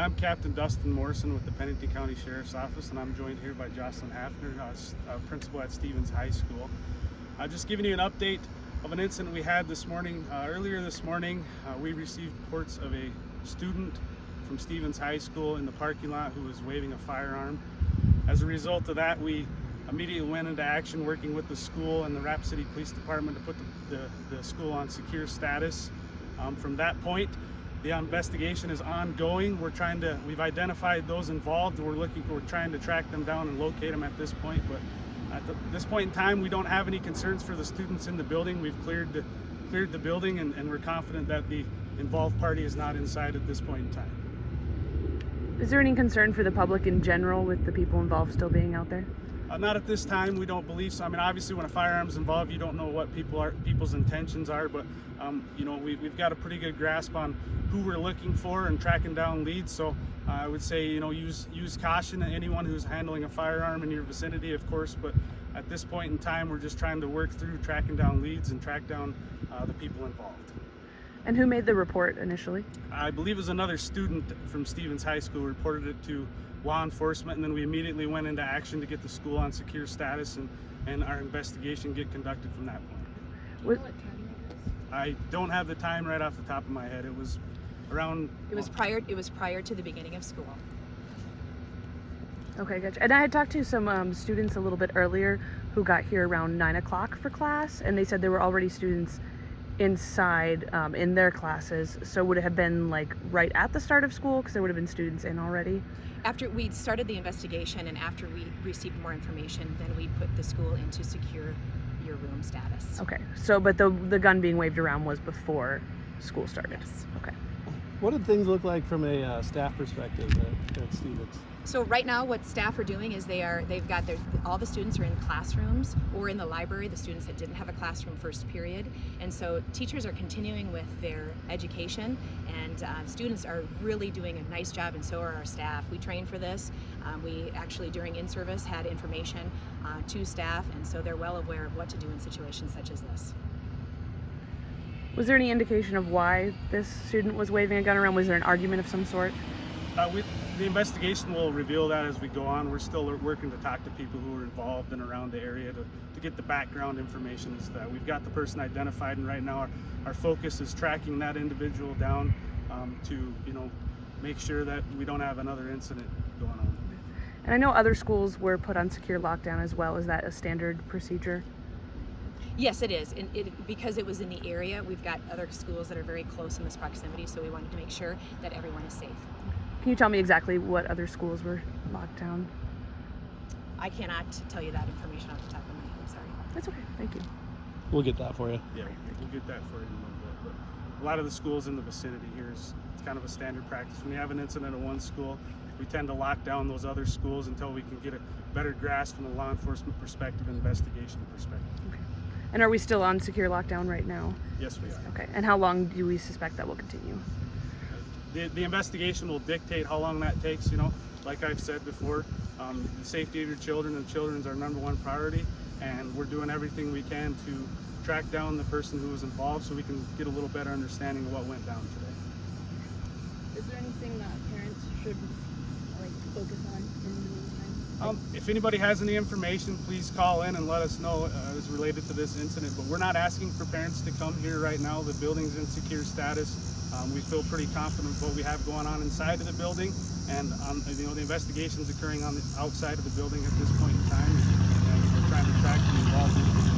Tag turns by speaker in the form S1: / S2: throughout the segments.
S1: I'm Captain Dustin Morrison with the Pennington County Sheriff's Office, and I'm joined here by Jocelyn Hafner, principal at Stevens High School. Just giving you an update of an incident we had this morning. Earlier this morning, we received reports of a student from Stevens High School in the parking lot who was waving a firearm. As a result of that, we immediately went into action working with the school and the Rapid City Police Department to put the school on secure status. From that point, the investigation is ongoing. We've identified those involved. We're trying to track them down and locate them at this point. But at this point in time, we don't have any concerns for the students in the building. We've cleared the building, and we're confident that the involved party is not inside at this point in time.
S2: Is there any concern for the public in general with the people involved still being out there?
S1: Not at this time. We don't believe so. I mean, obviously, when a firearm's involved, you don't know what people's intentions are. But we've got a pretty good grasp on who we're looking for and tracking down leads. So I would say, use caution to anyone who's handling a firearm in your vicinity, of course. But at this point in time, we're just trying to work through tracking down leads and track down the people involved.
S2: And who made the report initially?
S1: I believe it was another student from Stevens High School who reported it to law enforcement, and then we immediately went into action to get the school on secure status and our investigation get conducted from that point.
S3: Do you know what time it was?
S1: I don't have the time right off the top of my head. It was around...
S3: It was prior to the beginning of school.
S2: Okay, gotcha. And I had talked to some students a little bit earlier who got here around 9 o'clock for class, and they said there were already students inside in their classes. So would it have been like right at the start of school, because there would have been students in already?
S3: After we started the investigation and after we received more information, then we put the school into secure your room status.
S2: Okay, so but the gun being waved around was before school started?
S3: Yes.
S2: Okay.
S4: What did things look like from a staff perspective at Stevens?
S3: So right now what staff are doing is all the students are in classrooms or in the library, the students that didn't have a classroom first period. And so teachers are continuing with their education, and students are really doing a nice job, and so are our staff. We trained for this. We actually during in-service had information to staff, and so they're well aware of what to do in situations such as this.
S2: Was there any indication of why this student was waving a gun around? Was there an argument of some sort?
S1: The investigation will reveal that as we go on. We're still working to talk to people who are involved and around the area to get the background information. We've got the person identified, and right now our focus is tracking that individual down to make sure that we don't have another incident going on.
S2: And I know other schools were put on secure lockdown as well. Is that a standard procedure?
S3: Yes, it is. And because it was in the area, we've got other schools that are very close in this proximity, so we wanted to make sure that everyone is safe.
S2: Can you tell me exactly what other schools were locked down?
S3: I cannot tell you that information off the top of my head, sorry.
S2: That's okay, thank you.
S4: We'll get that for you.
S1: Yeah, we'll get that for you in a little bit. But a lot of the schools in the vicinity here it's kind of a standard practice. When you have an incident at one school, we tend to lock down those other schools until we can get a better grasp from a law enforcement perspective, investigation perspective.
S2: Okay. And are we still on secure lockdown right now?
S1: Yes, we are.
S2: Okay, and how long do we suspect that will continue?
S1: The investigation will dictate how long that takes. Like I've said before, the safety of your children and children is our number one priority, and we're doing everything we can to track down the person who was involved so we can get a little better understanding of what went down today.
S5: Is there anything that parents should focus on in the meantime?
S1: If anybody has any information, please call in and let us know as related to this incident. But we're not asking for parents to come here right now. The building's in secure status. We feel pretty confident with what we have going on inside of the building, and the investigation's occurring on the outside of the building at this point in time, and we're trying to track the involved individuals.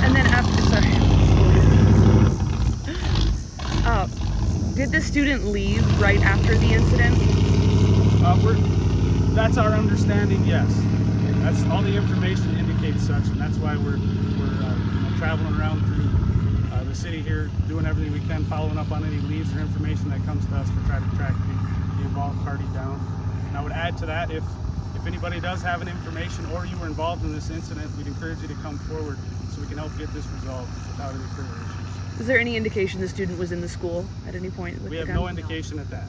S2: And then did the student leave right after the incident?
S1: That's our understanding, yes. That's all the information indicates such, and that's why we're traveling around through the city here, doing everything we can, following up on any leads or information that comes to us to try to track the involved party down. And I would add to that, if anybody does have any information or you were involved in this incident, we'd encourage you to come forward so we can help get this resolved without any further issues.
S2: Is there any indication the student was in the school at any point with
S1: We
S2: the
S1: have
S2: gun?
S1: no indication at that.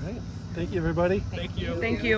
S4: All right. Thank you, everybody.
S1: Thank you.
S2: Thank you.